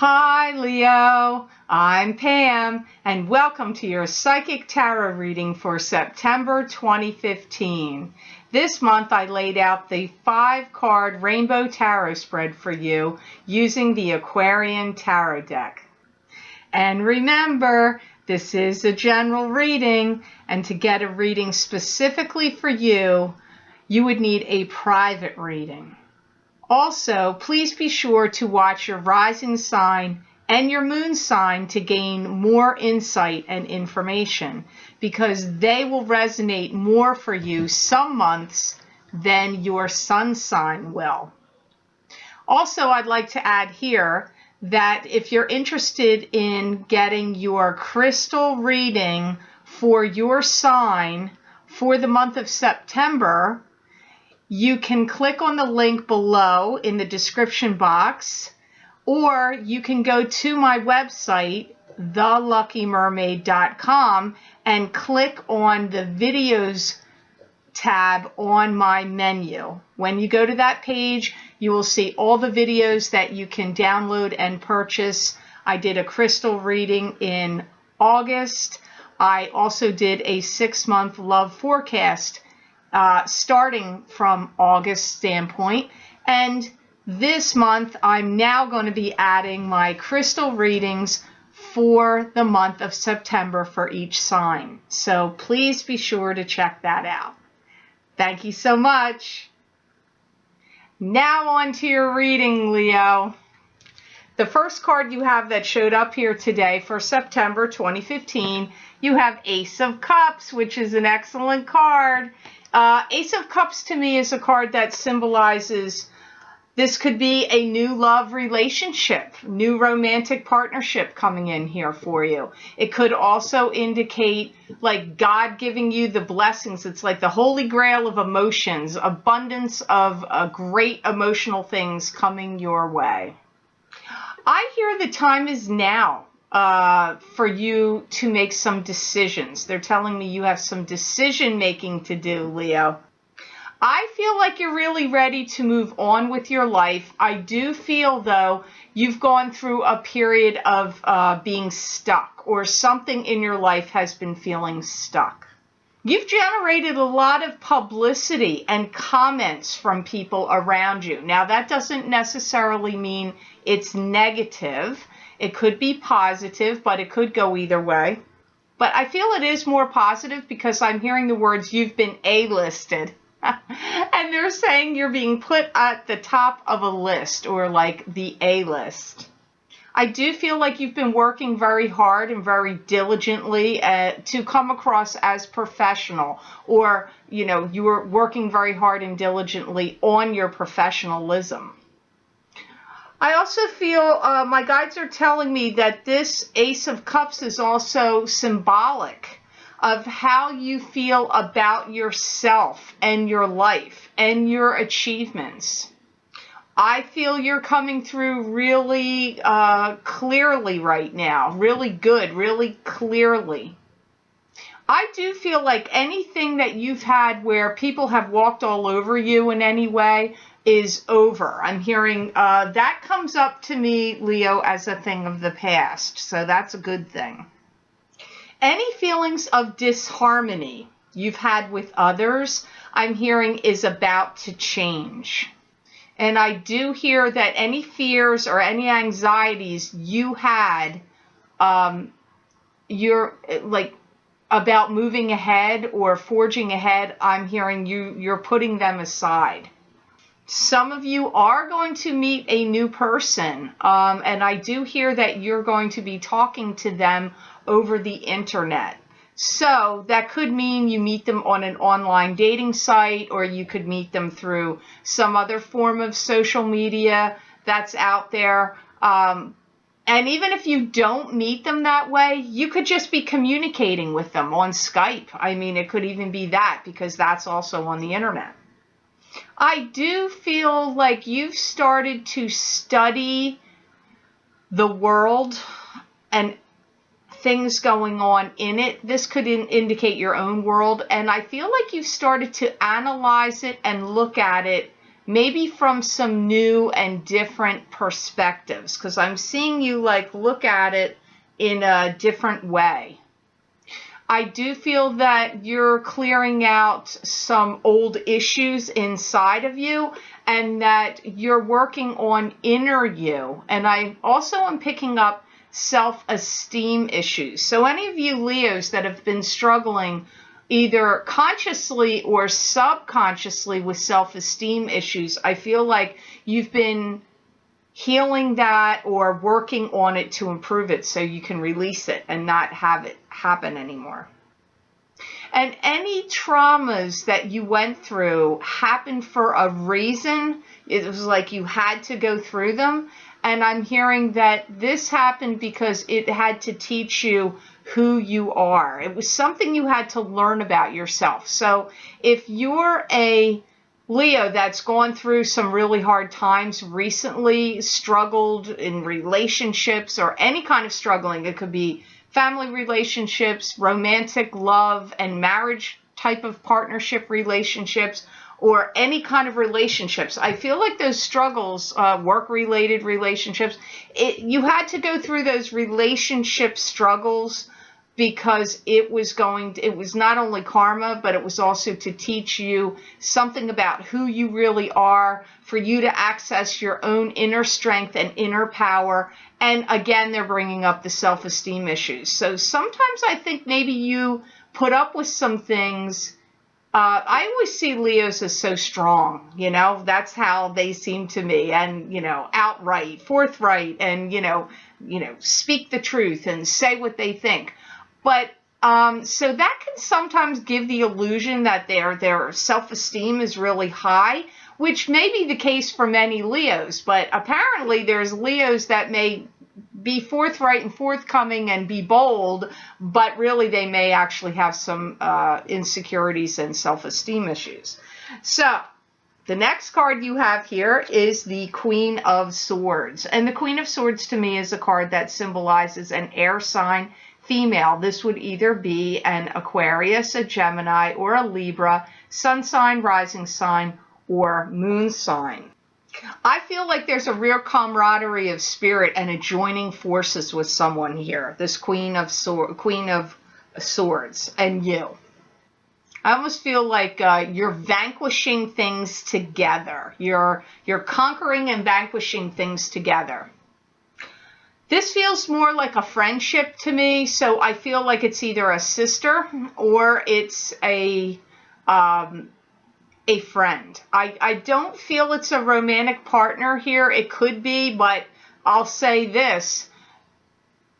Hi Leo, I'm Pam and welcome to your Psychic Tarot reading for September 2015. This month I laid out the 5-card Rainbow Tarot spread for you using the Aquarian Tarot deck. And remember, this is a general reading, and to get a reading specifically for you, you would need a private reading. Also, please be sure to watch your rising sign and your moon sign to gain more insight and information, because they will resonate more for you some months than your sun sign will. Also, I'd like to add here that if you're interested in getting your crystal reading for your sign for the month of September, you can click on the link below in the description box, or you can go to my website, theluckymermaid.com, and click on the videos tab on my menu. When you go to that page, you will see all the videos that you can download and purchase. I did a crystal reading in August. I also did a 6-month love forecast starting from August standpoint, and this month I'm now going to be adding my crystal readings for the month of September for each sign. So please be sure to check that out. Thank you so much. Now on to your reading, Leo. The first card you have that showed up here today for September 2015, you have Ace of Cups, which is an excellent card. Ace of Cups to me is a card that symbolizes this could be a new love relationship, new romantic partnership coming in here for you. It could also indicate like God giving you the blessings. It's like the holy grail of emotions, abundance of great emotional things coming your way. I hear the time is now for you to make some decisions. They're telling me you have some decision making to do, Leo. I feel like you're really ready to move on with your life. I do feel, though, you've gone through a period of being stuck, or something in your life has been feeling stuck. You've generated a lot of publicity and comments from people around you. Now, that doesn't necessarily mean it's negative. It could be positive, but it could go either way. But I feel it is more positive because I'm hearing the words you've been A-listed. And they're saying you're being put at the top of a list, or like the A-list. I do feel like you've been working very hard and very diligently to come across as professional, or, you know, you were working very hard and diligently on your professionalism. I also feel my guides are telling me that this Ace of Cups is also symbolic of how you feel about yourself and your life and your achievements. I feel you're coming through really clearly right now, really good, really clearly. I do feel like anything that you've had where people have walked all over you in any way is over. I'm hearing that comes up to me, Leo, as a thing of the past. So that's a good thing. Any feelings of disharmony you've had with others, I'm hearing is about to change. And I do hear that any fears or any anxieties you had, you're like about moving ahead or forging ahead, I'm hearing you're putting them aside. Some of you are going to meet a new person, and I do hear that you're going to be talking to them over the internet. So that could mean you meet them on an online dating site, or you could meet them through some other form of social media that's out there. And even if you don't meet them that way, you could just be communicating with them on Skype. I mean, it could even be that, because that's also on the internet. I do feel like you've started to study the world and things going on in it. This could indicate your own world, and I feel like you've started to analyze it and look at it maybe from some new and different perspectives, because I'm seeing you like look at it in a different way. I do feel that you're clearing out some old issues inside of you, and that you're working on inner you. And I also am picking up self-esteem issues. So any of you Leos that have been struggling either consciously or subconsciously with self-esteem issues, I feel like you've been healing that or working on it to improve it so you can release it and not have it happen anymore. And any traumas that you went through happened for a reason. It was like you had to go through them. And I'm hearing that this happened because it had to teach you who you are. It was something you had to learn about yourself. So if you're a Leo that's gone through some really hard times recently, struggled in relationships or any kind of struggling, it could be family relationships, romantic love and marriage type of partnership relationships, or any kind of relationships. I feel like those struggles, work-related relationships, you had to go through those relationship struggles because it was not only karma, but it was also to teach you something about who you really are, for you to access your own inner strength and inner power. And again, they're bringing up the self-esteem issues. So sometimes I think maybe you put up with some things. I always see Leos as so strong, that's how they seem to me, and, outright, forthright, and, speak the truth and say what they think. But so that can sometimes give the illusion that their self-esteem is really high, which may be the case for many Leos. But apparently there's Leos that may be forthright and forthcoming and be bold, but really they may actually have some insecurities and self-esteem issues. So the next card you have here is the Queen of Swords. And the Queen of Swords to me is a card that symbolizes an air sign female. This would either be an Aquarius, a Gemini, or a Libra, sun sign, rising sign, or moon sign. I feel like there's a real camaraderie of spirit and a joining forces with someone here, this Queen of Swords and you. I almost feel like you're vanquishing things together. You're conquering and vanquishing things together. This feels more like a friendship to me, so I feel like it's either a sister or it's a friend. I don't feel it's a romantic partner here. It could be, but I'll say this.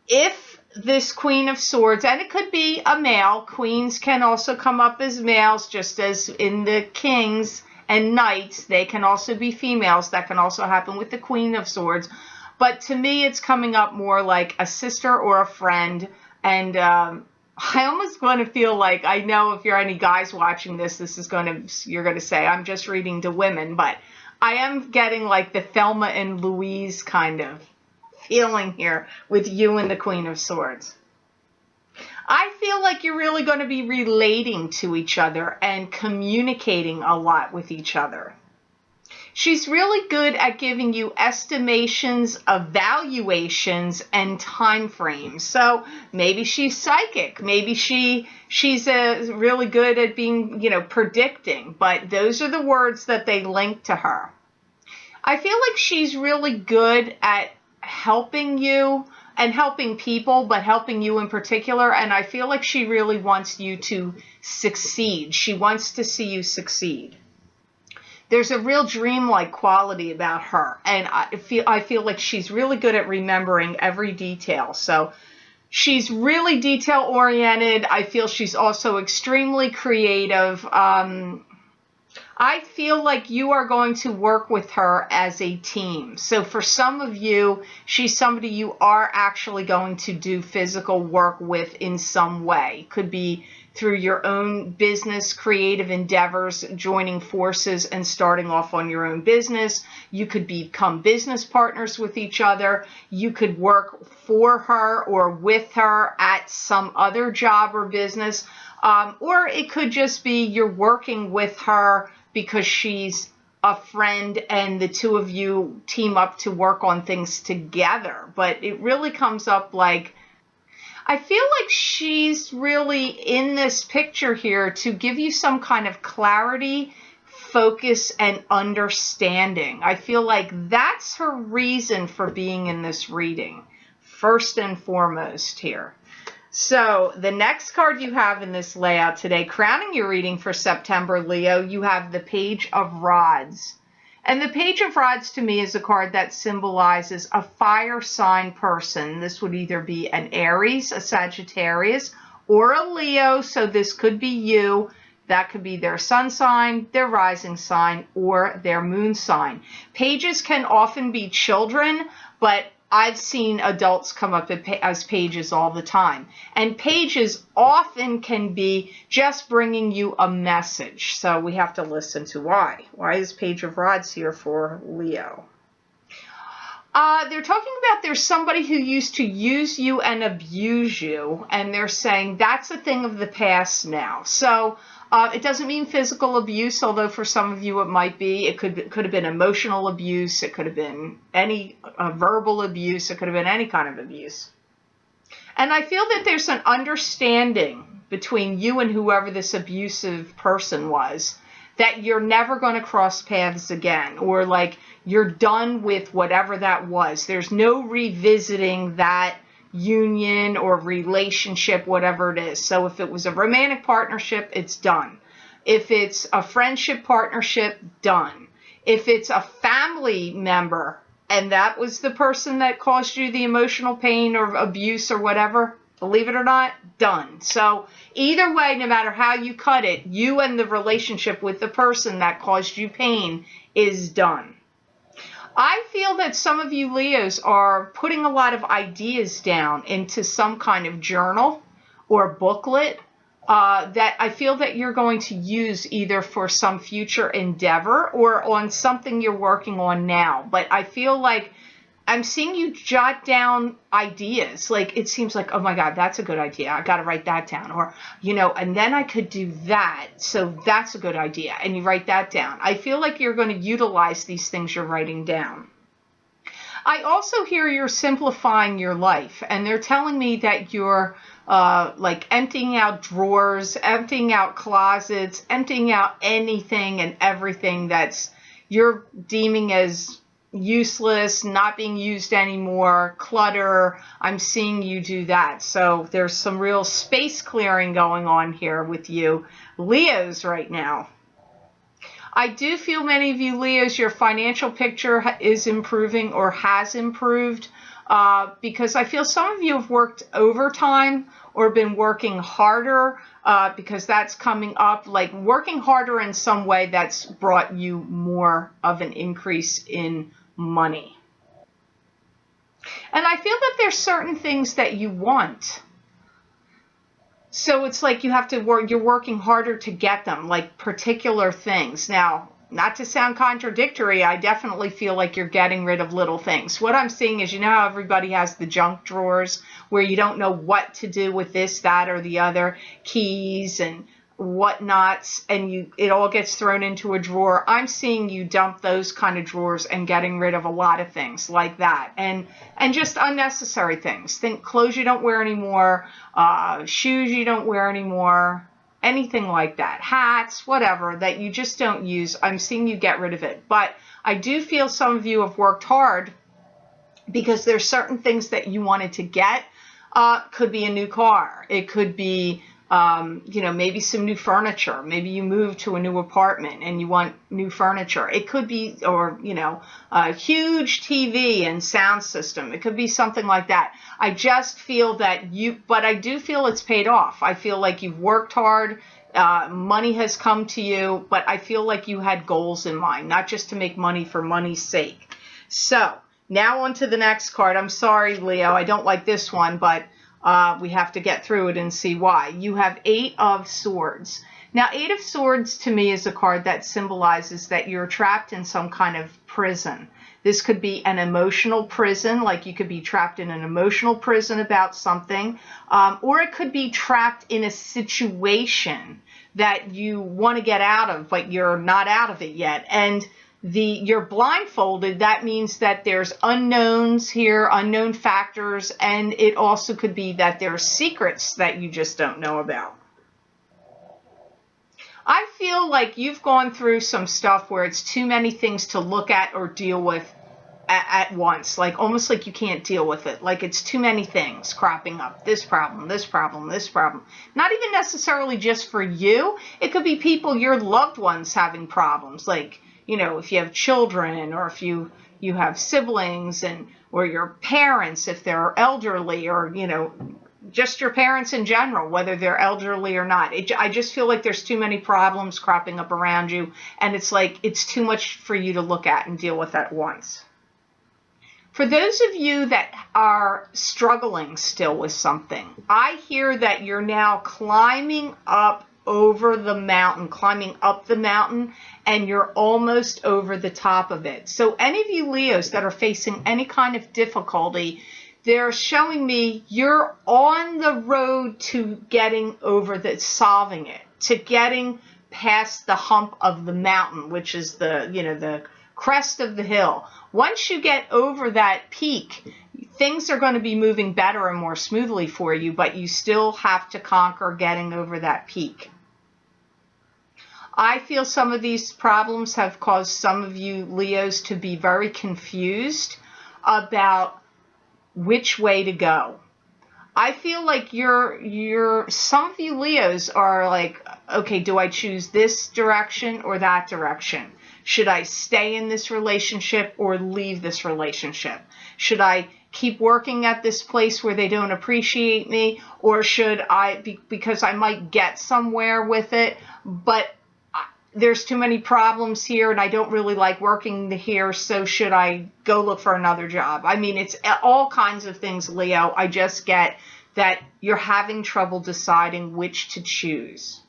If this Queen of Swords, and it could be a male, queens can also come up as males, just as in the kings and knights, they can also be females. That can also happen with the Queen of Swords. But to me, it's coming up more like a sister or a friend. And I almost want to feel like, I know if you're any guys watching this, you're going to say, I'm just reading to women. But I am getting like the Thelma and Louise kind of feeling here with you and the Queen of Swords. I feel like you're really going to be relating to each other and communicating a lot with each other. She's really good at giving you estimations, evaluations, and time frames. So maybe she's psychic. Maybe she's really good at being, predicting. But those are the words that they link to her. I feel like she's really good at helping you and helping people, but helping you in particular. And I feel like she really wants you to succeed. She wants to see you succeed. There's a real dreamlike quality about her, and I feel like she's really good at remembering every detail. So she's really detail-oriented. I feel she's also extremely creative. I feel like you are going to work with her as a team. So for some of you, she's somebody you are actually going to do physical work with in some way. Could be through your own business, creative endeavors, joining forces and starting off on your own business. You could become business partners with each other. You could work for her or with her at some other job or business. Or it could just be you're working with her because she's a friend and the two of you team up to work on things together. But it really comes up like, I feel like she's really in this picture here to give you some kind of clarity, focus, and understanding. I feel like that's her reason for being in this reading, first and foremost here. So the next card you have in this layout today, crowning your reading for September, Leo, you have the Page of Rods. And the Page of Rods to me is a card that symbolizes a fire sign person. This would either be an Aries, a Sagittarius, or a Leo. So this could be you. That could be their sun sign, their rising sign, or their moon sign. Pages can often be children, but I've seen adults come up as pages all the time. And pages often can be just bringing you a message. So we have to listen to why. Why is Page of Rods here for Leo? They're talking about there's somebody who used to use you and abuse you, and they're saying that's a thing of the past now. So it doesn't mean physical abuse, although for some of you it might be. It could have been emotional abuse. It could have been any verbal abuse. It could have been any kind of abuse. And I feel that there's an understanding between you and whoever this abusive person was that you're never going to cross paths again, or like you're done with whatever that was. There's no revisiting that union or relationship, whatever it is. So if it was a romantic partnership, it's done. If it's a friendship partnership, done. If it's a family member and that was the person that caused you the emotional pain or abuse or whatever, believe it or not, done. So either way, no matter how you cut it, you and the relationship with the person that caused you pain is done. I feel that some of you Leos are putting a lot of ideas down into some kind of journal or booklet that I feel that you're going to use either for some future endeavor or on something you're working on now. But I feel like I'm seeing you jot down ideas. Like it seems like, oh my God, that's a good idea. I got to write that down. Or, you know, and then I could do that. So that's a good idea. And you write that down. I feel like you're going to utilize these things you're writing down. I also hear you're simplifying your life. And they're telling me that you're like emptying out drawers, emptying out closets, emptying out anything and everything that's you're deeming as useless, not being used anymore, clutter. I'm seeing you do that. So there's some real space clearing going on here with you Leos right now. I do feel many of you Leos, your financial picture is improving or has improved because I feel some of you have worked overtime or been working harder because that's coming up, like working harder in some way that's brought you more of an increase in money. And I feel that there's certain things that you want. So it's like you have to work, you're working harder to get them, like particular things. Now, not to sound contradictory, I definitely feel like you're getting rid of little things. What I'm seeing is, you know how everybody has the junk drawers where you don't know what to do with this, that, or the other, keys and whatnots, and it all gets thrown into a drawer. I'm seeing you dump those kind of drawers and getting rid of a lot of things like that, and just unnecessary things. Think clothes you don't wear anymore, shoes you don't wear anymore, anything like that, hats, whatever that you just don't use. I'm seeing you get rid of it. But I do feel some of you have worked hard because there's certain things that you wanted to get. Could be a new car. It could be maybe some new furniture. Maybe you moved to a new apartment and you want new furniture. It could be, or, a huge TV and sound system. It could be something like that. I just feel that but I do feel it's paid off. I feel like you've worked hard. Money has come to you, but I feel like you had goals in mind, not just to make money for money's sake. So now on to the next card. I'm sorry, Leo, I don't like this one, but we have to get through it and see why. You have 8 of Swords. Now, 8 of Swords to me is a card that symbolizes that you're trapped in some kind of prison. This could be an emotional prison, like you could be trapped in an emotional prison about something, or it could be trapped in a situation that you want to get out of, but you're not out of it yet. And you're blindfolded, that means that there's unknowns here, unknown factors, and it also could be that there's secrets that you just don't know about. I feel like you've gone through some stuff where it's too many things to look at or deal with at once, like almost like you can't deal with it, like it's too many things cropping up, this problem, this problem, this problem. Not even necessarily just for you, it could be people, your loved ones, having problems, like, you know, if you have children, or if you have siblings, and or your parents if they're elderly, or, you know, just your parents in general, whether they're elderly or not. I just feel like there's too many problems cropping up around you, and it's like it's too much for you to look at and deal with at once. For those of you that are struggling still with something, I hear that you're now climbing up over the mountain, climbing up the mountain, and you're almost over the top of it. So any of you Leos that are facing any kind of difficulty, they're showing me you're on the road to getting over that, solving it, to getting past the hump of the mountain, which is the, you know, the crest of the hill. Once you get over that peak, things are going to be moving better and more smoothly for you, but you still have to conquer getting over that peak. I feel some of these problems have caused some of you Leos to be very confused about which way to go. I feel like some of you Leos are like, okay, do I choose this direction or that direction? Should I stay in this relationship or leave this relationship? Should I keep working at this place where they don't appreciate me, or should I, because I might get somewhere with it, but there's too many problems here and I don't really like working here, so should I go look for another job? I mean, it's all kinds of things, Leo. I just get that you're having trouble deciding which to choose.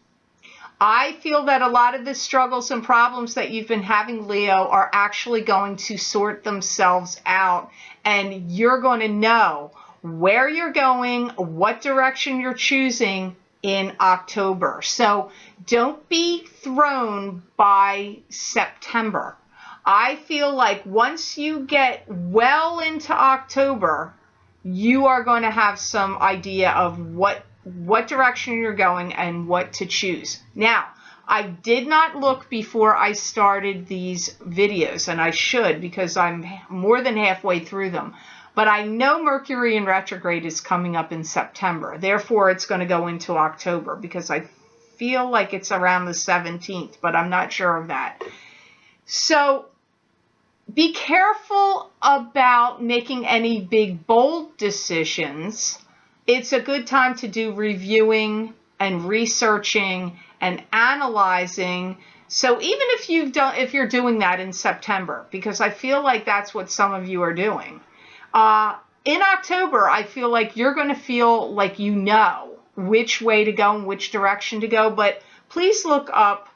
I feel that a lot of the struggles and problems that you've been having, Leo, are actually going to sort themselves out, and you're going to know where you're going, what direction you're choosing in October. So don't be thrown by September. I feel like once you get well into October, you are going to have some idea of what direction you're going and what to choose. Now, I did not look before I started these videos, and I should, because I'm more than halfway through them. But I know Mercury in retrograde is coming up in September. Therefore, it's going to go into October, because I feel like it's around the 17th, but I'm not sure of that. So be careful about making any big, bold decisions. It's a good time to do reviewing and researching and analyzing. So even if you're doing that in September, because I feel like that's what some of you are doing. In October, I feel like you're going to feel like you know which way to go and which direction to go, but please look up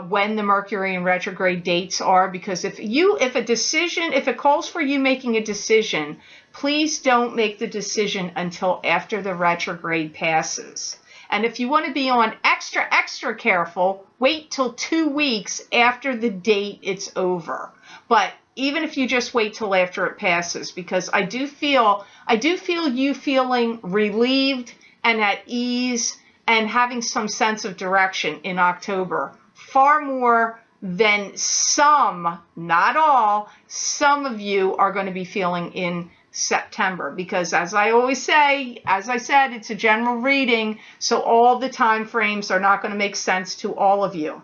when the Mercury in retrograde dates are, because if it calls for you making a decision, please don't make the decision until after the retrograde passes. And if you want to be on extra careful, wait till 2 weeks after the date it's over. But even if you just wait till after it passes, because I do feel you feeling relieved and at ease and having some sense of direction in October, far more than some, not all, some of you are going to be feeling in September, because as I always say, as I said, it's a general reading, so all the time frames are not going to make sense to all of you,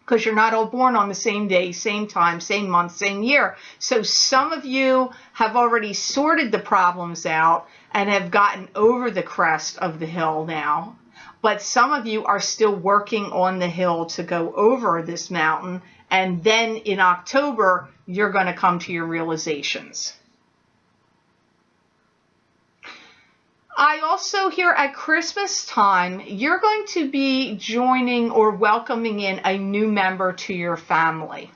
because you're not all born on the same day, same time, same month, same year. So some of you have already sorted the problems out and have gotten over the crest of the hill now, but some of you are still working on the hill to go over this mountain, and then in October you're going to come to your realizations. I also hear at Christmas time, you're going to be joining or welcoming in a new member to your family.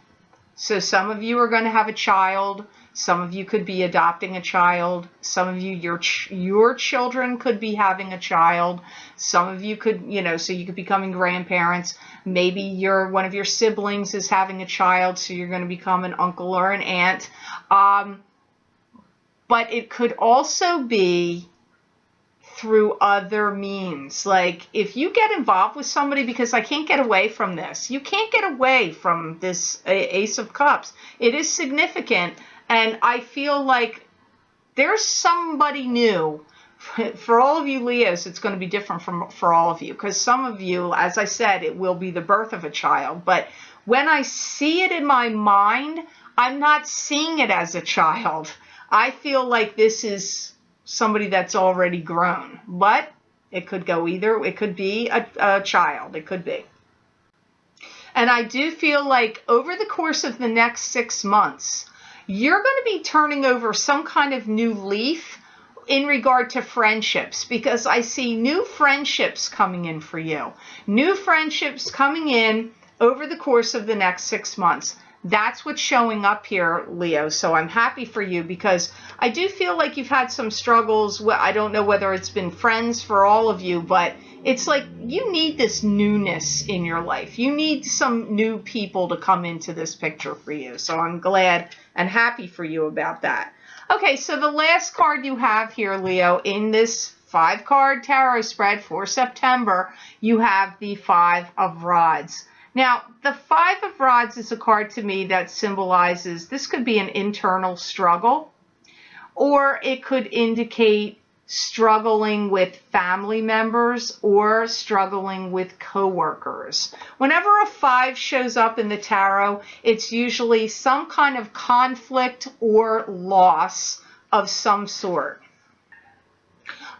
So some of you are going to have a child. Some of you could be adopting a child. Some of you, your children could be having a child. Some of you could, so you could be becoming grandparents. Maybe one of your siblings is having a child, so you're going to become an uncle or an aunt. But it could also be through other means. Like if you get involved with somebody, because I can't get away from this. You can't get away from this Ace of Cups. It is significant. And I feel like there's somebody new. For all of you Leos, it's going to be different for all of you. Because some of you, as I said, it will be the birth of a child. But when I see it in my mind, I'm not seeing it as a child. I feel like this is somebody that's already grown, but it could go either. It could be a child. It could be. And I do feel like over the course of the next 6 months, you're going to be turning over some kind of new leaf in regard to friendships, because I see new friendships coming in for you. New friendships coming in over the course of the next 6 months. That's what's showing up here, Leo. So I'm happy for you, because I do feel like you've had some struggles. I don't know whether it's been friends for all of you, but it's like you need this newness in your life. You need some new people to come into this picture for you. So I'm glad and happy for you about that. Okay, so the last card you have here, Leo, in this 5-card tarot spread for September, you have the 5 of Rods. Now, the 5 of Rods is a card to me that symbolizes, this could be an internal struggle, or it could indicate struggling with family members or struggling with coworkers. Whenever a 5 shows up in the tarot, it's usually some kind of conflict or loss of some sort.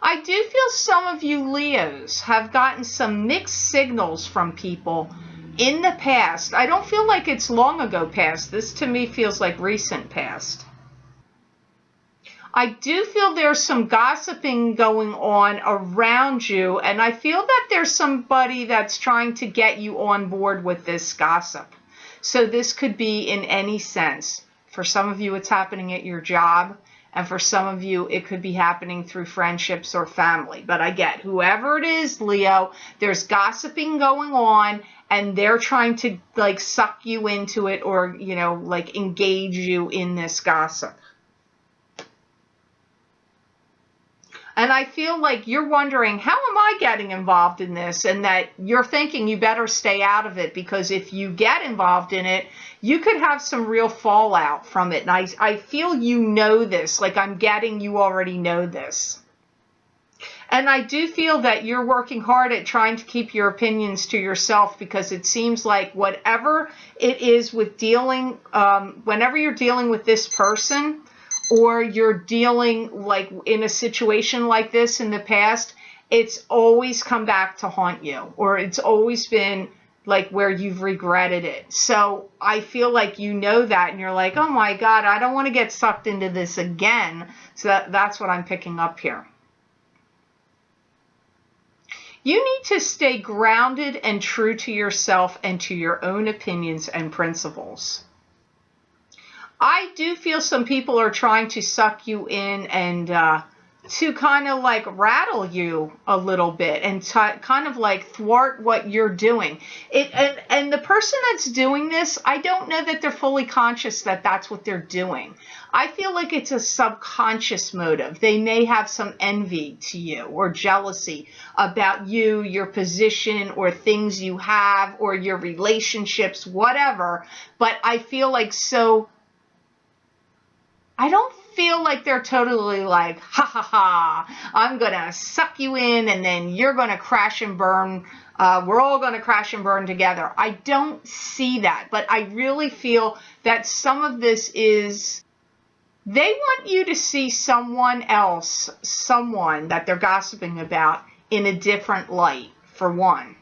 I do feel some of you Leos have gotten some mixed signals from people in the past. I don't feel like it's long ago past. This to me feels like recent past. I do feel there's some gossiping going on around you, and I feel that there's somebody that's trying to get you on board with this gossip. So this could be in any sense. For some of you, it's happening at your job, and for some of you, it could be happening through friendships or family. But I get, whoever it is, Leo, there's gossiping going on, and they're trying to like suck you into it, or, like engage you in this gossip. And I feel like you're wondering, how am I getting involved in this? And that you're thinking you better stay out of it, because if you get involved in it, you could have some real fallout from it. And I feel you know this, like I'm getting you already know this. And I do feel that you're working hard at trying to keep your opinions to yourself, because it seems like whatever it is with dealing, whenever you're dealing with this person, or you're dealing like in a situation like this in the past, it's always come back to haunt you, or it's always been like where you've regretted it. So I feel like you know that, and you're like, oh my God, I don't want to get sucked into this again. So that's what I'm picking up here. You need to stay grounded and true to yourself and to your own opinions and principles. I do feel some people are trying to suck you in and to kind of like rattle you a little bit and kind of like thwart what you're doing. And the person that's doing this, I don't know that they're fully conscious that that's what they're doing. I feel like it's a subconscious motive. They may have some envy to you or jealousy about you, your position, or things you have, or your relationships, whatever. But I feel like I don't feel like they're totally like, ha ha ha, I'm going to suck you in and then you're going to crash and burn. We're all going to crash and burn together. I don't see that, but I really feel that some of this is, they want you to see someone else, someone that they're gossiping about, in a different light, for one.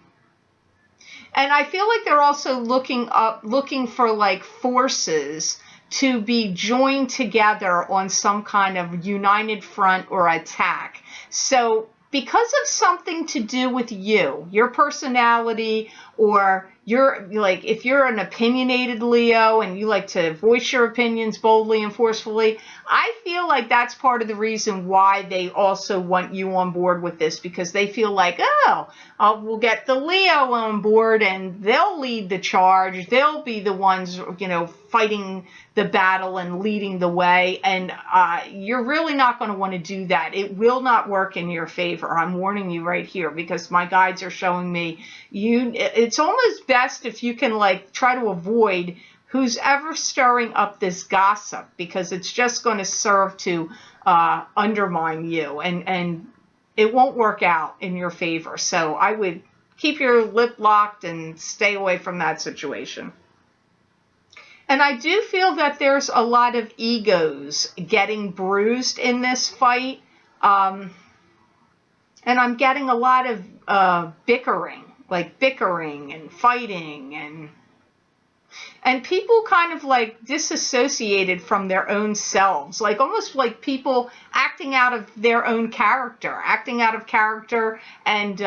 And I feel like they're also looking for like forces to be joined together on some kind of united front or attack. So because of something to do with you, your personality, or you're like, if you're an opinionated Leo and you like to voice your opinions boldly and forcefully, I feel like that's part of the reason why they also want you on board with this, because they feel like, oh, we'll get the Leo on board and they'll lead the charge. They'll be the ones, fighting the battle and leading the way. And you're really not going to want to do that. It will not work in your favor. I'm warning you right here, because my guides are showing me it's almost best if you can try to avoid who's ever stirring up this gossip, because it's just going to serve to undermine you, and it won't work out in your favor. So I would keep your lip locked and stay away from that situation. And I do feel that there's a lot of egos getting bruised in this fight. And I'm getting a lot of bickering and fighting, and people kind of disassociated from their own selves, almost like people acting out of their own character, and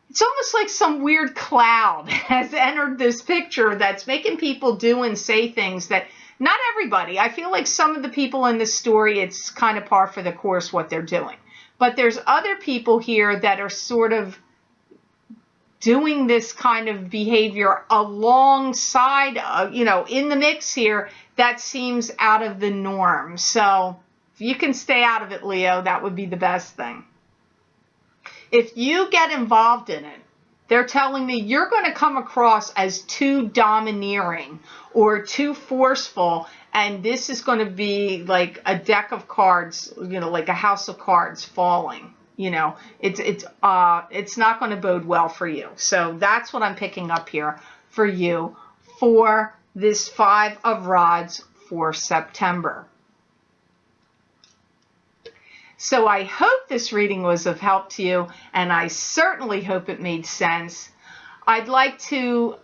it's almost like some weird cloud has entered this picture that's making people do and say things that, not everybody. I feel like some of the people in this story, it's kind of par for the course what they're doing. But there's other people here that are sort of doing this kind of behavior alongside, in the mix here, that seems out of the norm. So if you can stay out of it, Leo, that would be the best thing. If you get involved in it, they're telling me you're going to come across as too domineering or too forceful, and this is going to be like a deck of cards, like a house of cards falling. It's not going to bode well for you. So that's what I'm picking up here for you for this 5 of Rods for September. So I hope this reading was of help to you, and I certainly hope it made sense. I'd like to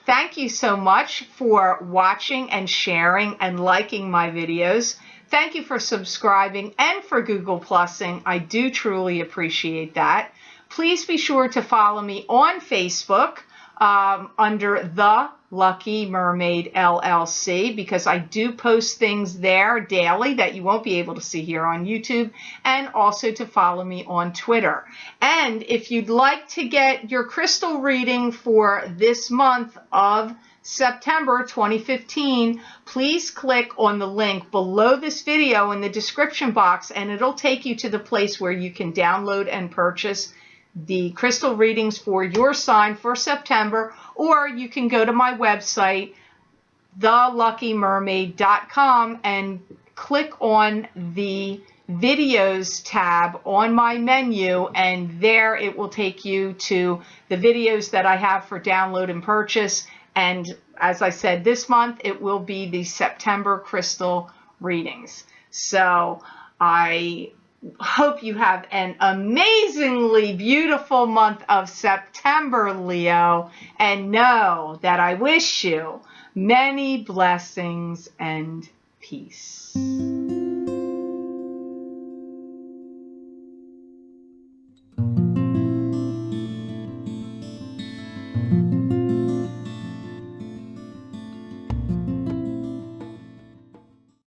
thank you so much for watching and sharing and liking my videos. Thank you for subscribing and for Google Plusing. I do truly appreciate that. Please be sure to follow me on Facebook under The Lucky Mermaid LLC, because I do post things there daily that you won't be able to see here on YouTube, and also to follow me on Twitter. And if you'd like to get your crystal reading for this month of September 2015, please click on the link below this video in the description box, and it'll take you to the place where you can download and purchase the crystal readings for your sign for September, or you can go to my website, theluckymermaid.com, and click on the videos tab on my menu, and there it will take you to the videos that I have for download and purchase. And as I said, this month it will be the September crystal readings. So I hope you have an amazingly beautiful month of September, Leo, and know that I wish you many blessings and peace.